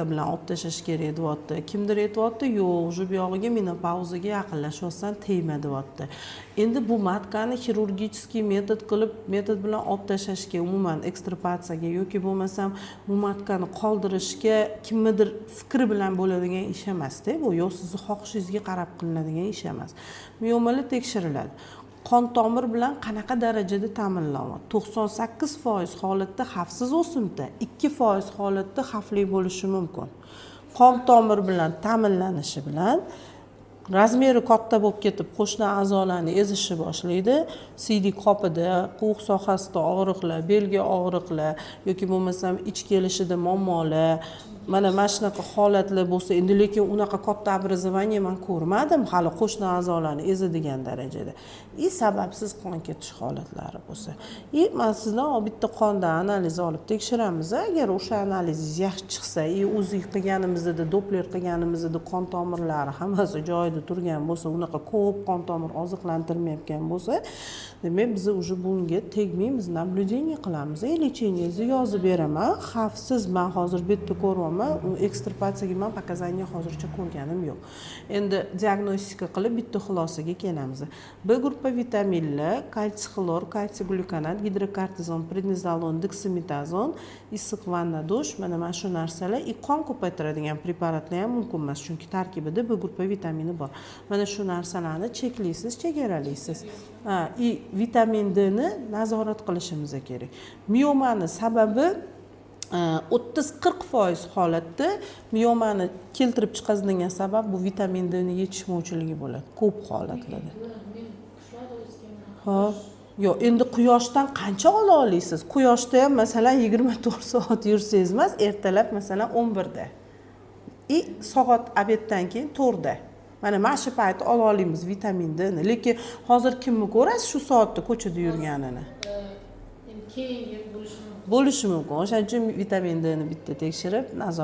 bilan olib tashlash kerak deyapti. Kimdir aytyapti, yo'q, shu buyog'iga menopauzaga yaqinlashyapsan, tegma deyapti. Endi bu matkani xirurgicheskiy metod bilan olib tashlashga, umuman ekstrapatsiyaga yoki bo'lmasam bu matkani qoldirishga kimnidir fikri bilan bo'ladigan ish emas-da, bu yo'q sizni xohishingizga qarab qilinadigan ish emas. Miyomali tekshiriladi. Qon tomir bilan qanaqa darajada ta'minlanadi? 98% holatda xavfsiz o'simta, 2% holatda xavfli bo'lishi mumkin. Qon tomir bilan ta'minlanishi bilan razmeri katta bo'lib ketib, qo'shni a'zolarni ezishi boshlaydi. Siydik qopida, quvuq sohasida og'riqlar, belgi og'riqlar yoki bo'lmasam ich kelishida muammolar, mana shunaqa holatlar bo'lsa, endi lekin unaqa katta obrazovание men ko'rmadim, hali qo'shni a'zolarni ezadigan darajada. Sababsiz qon ketish holatlari bo'lsa. Men sizdan bitta qondan analiz olib tekshiramiz. Agar o'sha analizingiz yaxshi chiqsa, o'zi qilganimizda, Doppler qilganimizda qon tomirlari hammasi joyida turgan bo'lsa, unaqa ko'p qon tomir oziqlantirmayotgan bo'lsa, demak biz уже bunga tegmaymiz, naблюдение qilamiz. Lecheniyani yozib beraman, xavfsiz. Men hozir bu yerda ko'ryapman, ekstrapatsiyaga men показания hozircha ko'rganim yo'q. Endi diagnostika qilib bitta xulosaga kelamiz. B guruhi vitaminlar, kalsiy xlor, kalsiy glyukonat, gidrokortizon, prednizolon, deksametazon, issiq vanna dush, mana shu narsalar qon ko'paytiradigan preparatlar ham mumkin emas, chunki tarkibida B guruhi vitamini bor. Mana shu narsalarni cheklaysiz, chegaralaysiz. Vitamin D ni nazorat qilishimiz kerak. Miyomani sababi 30-40% holatda miyomani keltirib chiqazadigan sabab bu vitamin D ni yetishmovchiligi bo'ladi ko'p holatlarda. Yo'q, endi quyoshdan qancha ola olasiz? Quyoshda ham masalan 24 soat yursangiz emas, ertalab masalan 11 da. Soat obeddan keyin 4 da. Mana shu payt ola olamiz vitamin D ni. Lekin hozir kimni ko'rasiz shu soatda ko'chada yurganini? Bo'lishi mumkin. O'shaning uchun vitamin D ni bitta tekshirib, nazorat